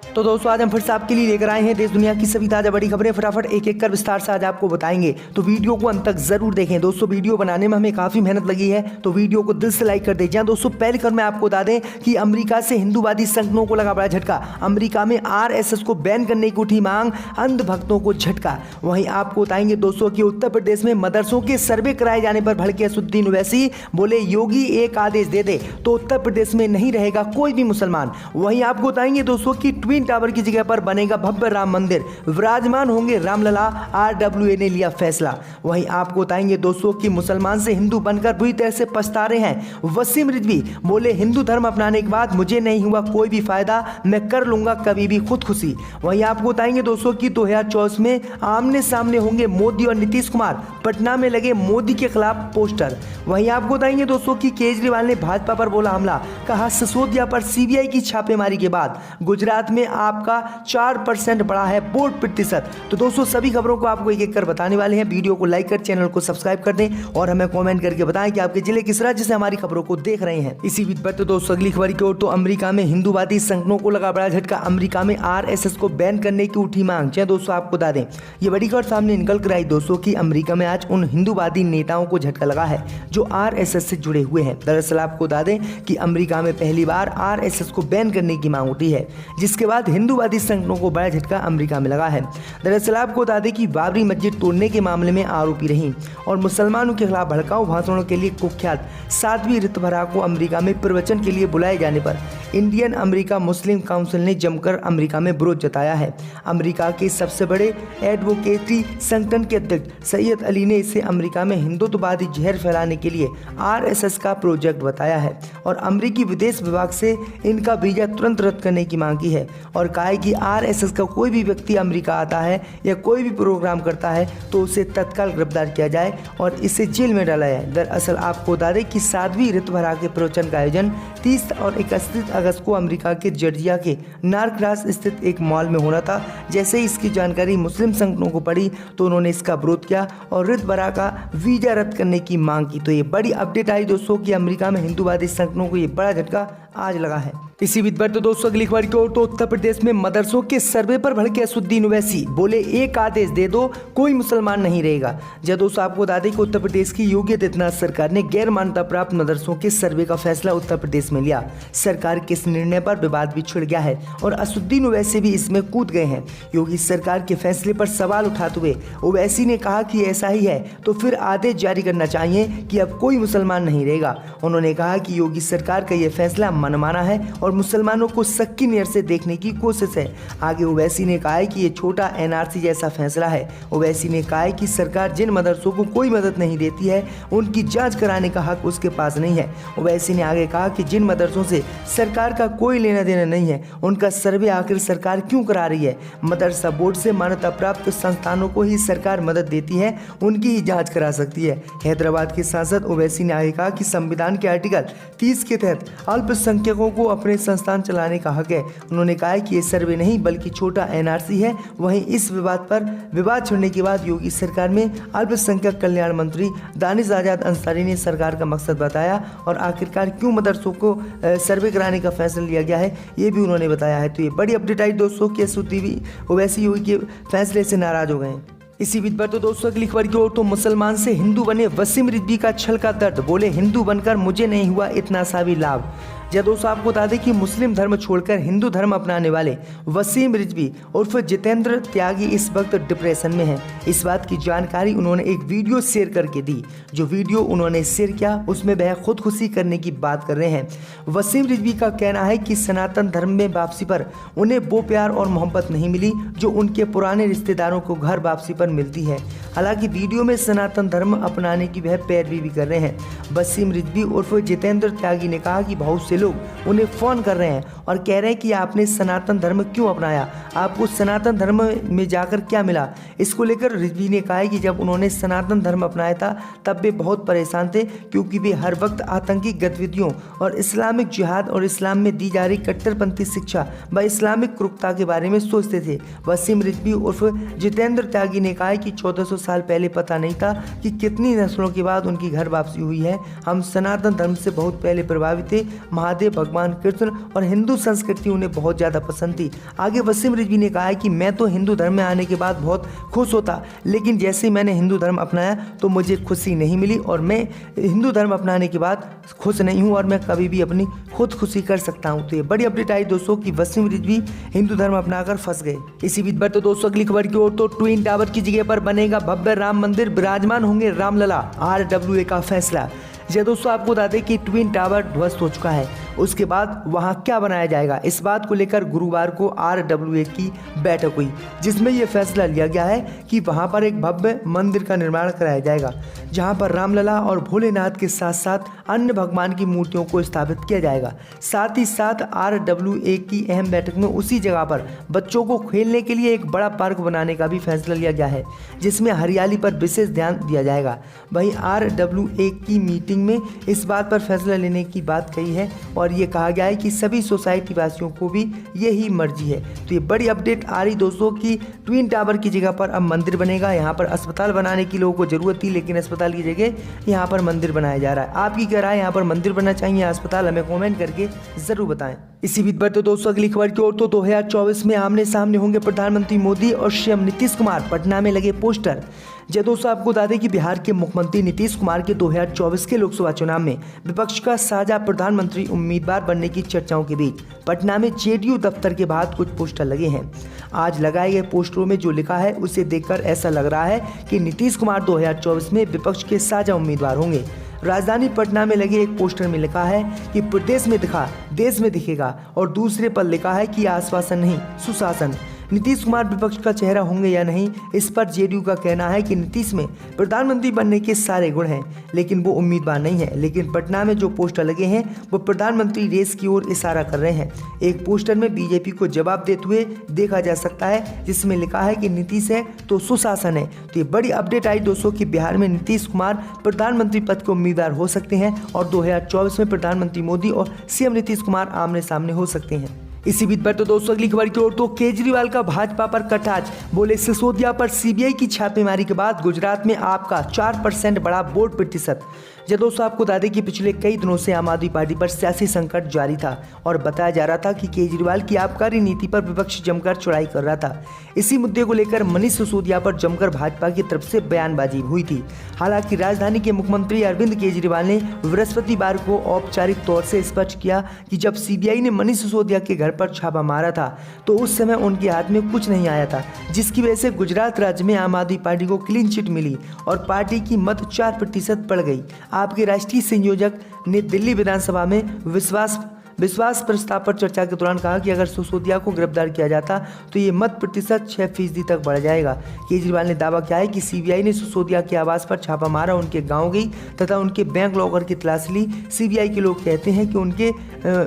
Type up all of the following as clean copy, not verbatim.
तो दोस्तों आज हम फिर से आपके लिए लेकर आए हैं देश दुनिया की सभी ताजा बड़ी खबरें। फटाफट एक एक कर विस्तार से आज आपको बताएंगे, तो वीडियो को अंत तक जरूर देखें। दोस्तों वीडियो बनाने में हमें काफी मेहनत लगी है, तो वीडियो को दिल से लाइक कर दीजिए। दोस्तों पहले कर मैं आपको बता दें कि अमेरिका से हिंदूवादी संगठनों को लगा बड़ा झटका। अमेरिका में आरएसएस को बैन करने की उठी मांग, अंध भक्तों को झटका। वहीं आपको बताएंगे दोस्तों कि उत्तर प्रदेश में मदरसों के सर्वे कराए जाने पर भड़के असदुद्दीन ओवैसी, बोले योगी एक आदेश दे दे तो उत्तर प्रदेश में नहीं रहेगा कोई भी मुसलमान। वहीं आपको बताएंगे दोस्तों की ट्विन टावर की जगह पर बनेगा भव्य राम मंदिर, विराजमान होंगे रामलला, आरडब्ल्यूए ने लिया फैसला। वहीं आपको बताएंगे दोस्तों कि मुसलमान से हिंदू बनकर बुरी तरह से पछता रहे हैं वसीम रिजवी, बोले हिंदू धर्म अपनाने के बाद मुझे नहीं हुआ कोई भी फायदा, मैं कर लूंगा कभी भी खुदकुशी। वहीं आपको बताएंगे दोस्तों कि 2024 में आमने सामने होंगे मोदी और नीतीश कुमार, पटना में लगे मोदी के खिलाफ पोस्टर। वहीं आपको बताएंगे दोस्तों कि केजरीवाल ने भाजपा पर बोला हमला, कहा सिसोदिया पर सीबीआई की छापेमारी के बाद गुजरात में आपका 4% बढ़ा है वोट प्रतिशत। तो दोस्तों सभी खबरों को आपको एक एक कर बताने वाले हैं। वीडियो को लाइक कर चैनल को सब्सक्राइब कर दें और हमें कमेंट करके बताएं कि आपके जिले किस राज्य से हमारी खबरों को देख रहे हैं। इसी बीच पर तो दोस्तों अगली खबर की ओर, तो अमेरिका में हिंदूवादी संगठनों को लगा बड़ा झटका। अमेरिका में आरएसएस को बैन करने की उठी मांग। चाहे दोस्तों आपको बता दें ये बड़ी खबर सामने निकल कर आई दोस्तों की अमेरिका में आज उन हिंदूवादी नेताओं को झटका लगा है जो आरएसएस से जुड़े हुए हैं। दरअसल आपको बता दें कि अमेरिका में पहली बार आरएसएस को बैन करने की मांग उठी है, जिसके बाद हिंदूवादी संगठनों को बड़ा झटका अमेरिका में लगा है। दरअसल आपको बता दें कि बाबरी मस्जिद तोड़ने के मामले में आरोपी रही और मुसलमानों के खिलाफ भड़काऊ भाषणों के लिए कुख्यात साध्वी ऋतुभरा को अमेरिका में प्रवचन के लिए बुलाए जाने पर इंडियन अमेरिका मुस्लिम काउंसिल ने जमकर अमेरिका में विरोध जताया है। अमेरिका के सबसे बड़े एडवोकेसी संगठन के अध्यक्ष सैयद अली ने इसे अमेरिका में हिंदुत्ववादी जहर फैलाने के लिए आरएसएस का प्रोजेक्ट बताया है और अमेरिकी विदेश विभाग से इनका वीजा तुरंत रद्द करने की मांग की है और कहा है कि आरएसएस का कोई भी व्यक्ति अमेरिका आता है या कोई भी प्रोग्राम करता है तो उसे तत्काल गिरफ्तार किया जाए और इसे जेल में डाला जाए। दरअसल आपको बता दें कि साध्वी ऋतुभरा के प्रवचन का आयोजन 30 और 31 अगस्त को अमेरिका के जॉर्जिया के नारक्रास स्थित एक मॉल में होना था। जैसे ही इसकी जानकारी मुस्लिम संगठनों को पड़ी तो उन्होंने इसका विरोध किया और ऋतुभरा का वीजा रद्द करने की मांग की। तो ये बड़ी अपडेट आई दोस्तों कि अमेरिका में हिंदूवादी संगठनों को ये बड़ा झटका आज लगा है। इसी बीच पर तो दोस्तों अगली खबर की ओर, तो उत्तर प्रदेश में मदरसों के सर्वे पर भड़के असदुद्दीन ओवैसी, बोले एक आदेश दे दो कोई मुसलमान नहीं रहेगा। जब दोस्तों आपको बता दें कि उत्तर प्रदेश की योगी आदित्यनाथ सरकार ने गैर मान्यता प्राप्त मदरसों के सर्वे का फैसला उत्तर प्रदेश में लिया। सरकार के इस निर्णय पर विवाद भी छिड़ गया है और असदुद्दीन ओवैसी भी इसमें कूद गए हैं। योगी सरकार के फैसले पर सवाल उठाते हुए ओवैसी ने कहा कि ऐसा ही है तो फिर आदेश जारी करना चाहिए कि अब कोई मुसलमान नहीं रहेगा। उन्होंने कहा कि योगी सरकार का यह फैसला मनमाना है और मुसलमानों को सक्की नजर से देखने की कोशिश है। आगे ओवैसी ने कहा है कि ये छोटा एनआरसी जैसा फैसला है। ओवैसी ने कहा है कि सरकार जिन मदरसों को कोई मदद नहीं देती है उनकी जांच कराने का हक उसके पास नहीं है। ओवैसी ने आगे कहा कि जिन मदरसों से सरकार का कोई लेना देना नहीं है उनका सर्वे आखिर सरकार क्यों करा रही है। मदरसा बोर्ड से मान्यता प्राप्त संस्थानों को ही सरकार मदद देती है, उनकी ही जाँच करा सकती है। हैदराबाद के सांसद ओवैसी ने आगे कहा कि संविधान के आर्टिकल 30 के तहत अल्पसंख्यकों को अपने संस्थान चलाने का हक है। उन्होंने कहा है कि ये सर्वे नहीं बल्कि छोटा एनआरसी है। वहीं इस विवाद पर विवाद छिड़ने के बाद योगी सरकार में अल्पसंख्यक कल्याण मंत्री दानिश आजाद अंसारी ने सरकार का मकसद बताया और आखिरकार क्यों मदरसों को सर्वे कराने का फैसला लिया गया है ये भी उन्होंने बताया है। तो ये बड़ी अपडेट आई दोस्तों कि असदुद्दीन ओवैसी योगी के फैसले से नाराज हो गए। इसी बीच पर तो दोस्तों अगली खबर की ओर, तो मुसलमान से हिंदू बने वसीम रिजवी का छल का दर्द, बोले हिंदू बनकर मुझे नहीं हुआ इतना सा भी लाभ। जब दोस्तों आपको बता दें कि मुस्लिम धर्म छोड़कर हिंदू धर्म अपनाने वाले वसीम रिजवी उर्फ जितेंद्र त्यागी इस वक्त डिप्रेशन में हैं। इस बात की जानकारी उन्होंने एक वीडियो शेयर करके दी। जो वीडियो उन्होंने शेयर किया उसमें वह खुदकुशी करने की बात कर रहे हैं। वसीम रिजवी का कहना है कि सनातन धर्म में वापसी पर उन्हें वो प्यार और मोहब्बत नहीं मिली जो उनके पुराने रिश्तेदारों को घर वापसी पर मिलती है। हालांकि वीडियो में सनातन धर्म अपनाने की वह पैरवी भी कर रहे हैं। वसीम रिजवी उर्फ जितेंद्र त्यागी ने कहा कि बहुत से लोग उन्हें फ़ोन कर रहे हैं और कह रहे हैं कि आपने सनातन धर्म क्यों अपनाया, आपको सनातन धर्म में जाकर क्या मिला। इसको लेकर रिजवी ने कहा है कि जब उन्होंने सनातन धर्म अपनाया था तब वे बहुत परेशान थे क्योंकि वे हर वक्त आतंकी गतिविधियों और इस्लामिक जिहाद और इस्लाम में दी जा रही कट्टरपंथी शिक्षा व इस्लामिक क्रूरता के बारे में सोचते थे। वसीम रिजवी उर्फ जितेंद्र त्यागी ने कहा है कि 1400 साल पहले पता नहीं था कि कितनी नस्लों के बाद उनकी घर वापसी हुई है। हम सनातन धर्म से बहुत पहले प्रभावित थे। महादेव, भगवान कृष्ण और हिंदू संस्कृति उन्हें बहुत ज़्यादा पसंद थी। आगे वसीम रिजवी ने कहा है कि मैं तो हिंदू धर्म में आने के बाद बहुत खुश होता, लेकिन जैसे ही मैंने हिंदू धर्म अपनाया तो मुझे खुशी नहीं मिली और मैं हिंदू धर्म अपनाने के बाद खुश नहीं हूँ और मैं कभी भी अपनी खुद खुशी कर सकता हूँ। तो ये बड़ी अपडेट आई दोस्तों कि वसीम रिजवी हिंदू धर्म अपनाकर फंस गए। इसी बीच पर तो दोस्तों अगली खबर की ओर, तो ट्विन टावर की जगह पर बनेगा भव्य राम मंदिर, विराजमान होंगे रामलला, RWA का फैसला। जी दोस्तों, आपको बता दें कि ट्विन टावर ध्वस्त हो चुका है, उसके बाद वहां क्या बनाया जाएगा, इस बात को लेकर गुरुवार को RWA की बैठक हुई, जिसमें यह फैसला लिया गया है कि वहां पर एक भव्य मंदिर का निर्माण कराया जाएगा, जहां पर रामलला और भोलेनाथ के साथ साथ अन्य भगवान की मूर्तियों को स्थापित किया जाएगा। साथ ही साथ RWA की अहम बैठक में उसी जगह पर बच्चों को खेलने के लिए एक बड़ा पार्क बनाने का भी फैसला लिया गया है, जिसमें हरियाली पर विशेष ध्यान दिया जाएगा। वहीं RWA की मीटिंग में इस बात पर फैसला लेने की बात कही है और ये कहा गया है कि सभी सोसाइटी वासियों को भी यही मर्जी है। तो ये बड़ी अपडेट आ रही दोस्तों कि ट्विन टावर की जगह पर अब मंदिर बनेगा। यहाँ पर अस्पताल बनाने की लोगों को जरूरत थी, लेकिन अस्पताल की जगह यहाँ पर मंदिर बनाया जा रहा है। आपकी क्या राय है, यहाँ पर मंदिर बनना चाहिए या अस्पताल, हमें कॉमेंट करके जरूर बताएं। इसी बीच पर तो दोस्तों अगली खबर की ओर, तो 2024 में आमने सामने होंगे प्रधानमंत्री मोदी और CM नीतीश कुमार, पटना में लगे पोस्टर। जय दोस्तों, आपको बता दें कि बिहार के मुख्यमंत्री नीतीश कुमार के 2024 के लोकसभा चुनाव में विपक्ष का साझा प्रधानमंत्री उम्मीदवार बनने की चर्चाओं के बीच पटना में JDU दफ्तर के बाहर कुछ पोस्टर लगे हैं। आज लगाए गए पोस्टरों में जो लिखा है उसे देखकर ऐसा लग रहा है कि नीतीश कुमार 2024 में विपक्ष के साझा उम्मीदवार होंगे। राजधानी पटना में लगे एक पोस्टर में लिखा है कि प्रदेश में दिखा देश में दिखेगा और दूसरे पर लिखा है कि आश्वासन नहीं सुशासन। नीतीश कुमार विपक्ष का चेहरा होंगे या नहीं, इस पर JDU का कहना है कि नीतीश में प्रधानमंत्री बनने के सारे गुण हैं, लेकिन वो उम्मीदवार नहीं है। लेकिन पटना में जो पोस्टर लगे हैं वो प्रधानमंत्री रेस की ओर इशारा कर रहे हैं। एक पोस्टर में BJP को जवाब देते हुए देखा जा सकता है, जिसमें लिखा है कि नीतीश है तो सुशासन है। तो ये बड़ी अपडेट आई दोस्तों कि बिहार में नीतीश कुमार प्रधानमंत्री पद के उम्मीदवार हो सकते हैं और 2024 में प्रधानमंत्री मोदी और CM नीतीश कुमार आमने सामने हो सकते हैं। इसी बीच पर तो दोस्तों अगली खबर की ओर, तो केजरीवाल का भाजपा पर कटाक्ष, बोले सिसोदिया पर CBI की छापेमारी के बाद गुजरात में आपका 4% बढ़ा वोट प्रतिशत। जब दोस्तों आपको बता दें कि पिछले कई दिनों से आम आदमी पार्टी पर सियासी संकट जारी था और बताया जा रहा था कि केजरीवाल की आबकारी नीति पर विपक्ष जमकर चढ़ाई कर रहा था। इसी मुद्दे को लेकर मनीष सिसोदिया पर जमकर भाजपा की तरफ से बयानबाजी हुई थी। हालांकि राजधानी के मुख्यमंत्री अरविंद केजरीवाल ने बृहस्पतिवार को औपचारिक तौर से स्पष्ट किया कि जब CBI ने मनीष सिसोदिया के घर पर छापा मारा था तो उस समय उनके हाथ में कुछ नहीं आया था, जिसकी वजह से गुजरात राज्य में आम आदमी पार्टी को क्लीन चिट मिली और पार्टी की मत 4% बढ़ गई। आपके राष्ट्रीय संयोजक ने दिल्ली विधानसभा में विश्वास प्रस्ताव पर चर्चा के दौरान कहा कि अगर सिसोदिया को गिरफ्तार किया जाता तो ये मत प्रतिशत 6% तक बढ़ जाएगा। केजरीवाल ने दावा किया है कि CBI ने सिसोदिया के आवास पर छापा मारा, उनके गांव गई तथा उनके बैंक लॉकर की तलाशी ली। CBI के लोग कहते हैं कि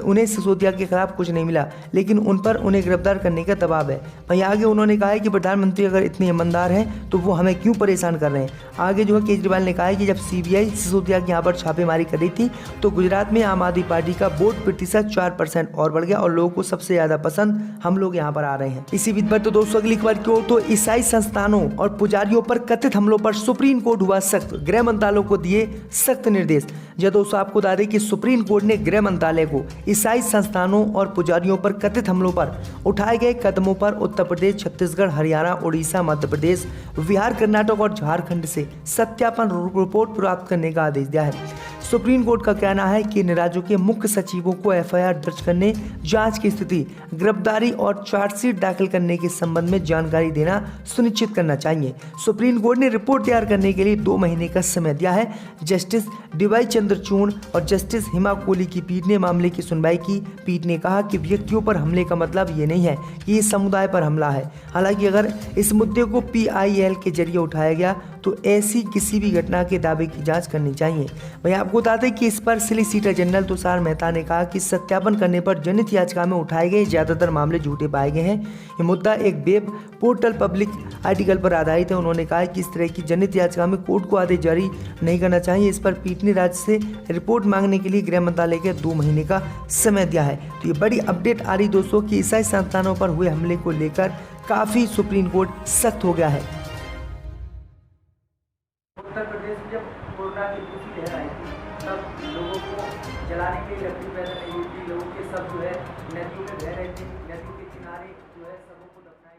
उन्हें सिसोदिया के खिलाफ कुछ नहीं मिला, लेकिन उन पर उन्हें गिरफ्तार करने का दबाव है। वहीं आगे उन्होंने कहा है कि प्रधानमंत्री अगर इतने ईमानदार हैं तो वो हमें क्यों परेशान कर रहे हैं। आगे जो है केजरीवाल ने कहा है कि जब CBI सिसोदिया के यहाँ पर छापेमारी कर रही थी तो गुजरात में आम आदमी पार्टी का वोट प्रतिशत 4% और बढ़ गया और लोगों को सबसे ज्यादा पसंद हम लोग यहाँ पर आ रहे हैं। इसी बीच पर तो दोस्तों अगली खबर की ओर, तो ईसाई संस्थानों और पुजारियों पर कथित हमलों पर सुप्रीम कोर्ट हुआ सख्त, गृह मंत्रालय को दिए सख्त निर्देश। जब दोस्तों आपको बता दें कि सुप्रीम कोर्ट ने गृह मंत्रालय को ईसाई संस्थानों और पुजारियों पर कथित हमलों पर उठाए गए कदमों पर उत्तर प्रदेश, छत्तीसगढ़, हरियाणा, उड़ीसा, मध्य प्रदेश, बिहार, कर्नाटक और झारखंड से सत्यापन रिपोर्ट प्राप्त करने का आदेश दिया है। सुप्रीम कोर्ट का कहना है कि इन राज्यों के मुख्य सचिवों को FIR दर्ज करने, जांच की स्थिति, गिरफ्तारी और चार्जशीट दाखिल करने के संबंध में जानकारी देना सुनिश्चित करना चाहिए। सुप्रीम कोर्ट ने रिपोर्ट तैयार करने के लिए 2 महीने का समय दिया है। जस्टिस DY चंद्रचूड़ और जस्टिस हिमा कोहली की पीठ ने मामले की सुनवाई की। पीठ ने कहा कि व्यक्तियों पर हमले का मतलब ये नहीं है कि ये समुदाय पर हमला है। हालांकि अगर इस मुद्दे को PIL के जरिए उठाया गया तो ऐसी किसी भी घटना के दावे की जांच करनी चाहिए। वहीं आपको बता दें कि इस पर सॉलिसिटर जनरल तुषार मेहता ने कहा कि सत्यापन करने पर जनहित याचिका में उठाए गए ज्यादातर मामले झूठे पाए गए हैं। ये मुद्दा एक वेब पोर्टल पब्लिक आर्टिकल पर आधारित है। उन्होंने कहा कि इस तरह की जनहित याचिका में कोर्ट को आदेश जारी नहीं करना चाहिए। इस पर पीठ ने राज्य से रिपोर्ट मांगने के लिए गृह मंत्रालय के 2 महीने का समय दिया है। तो ये बड़ी अपडेट आ रही दोस्तों कि ईसाई संस्थानों पर हुए हमले को लेकर काफी सुप्रीम कोर्ट सख्त हो गया है। उत्तर प्रदेश में जब कोरोना की दूसरी लहर आई थी तब लोगों को जलाने के लिए लकड़ी पैदा नहीं हुई थी। किनारे जो है सबों को दफनाया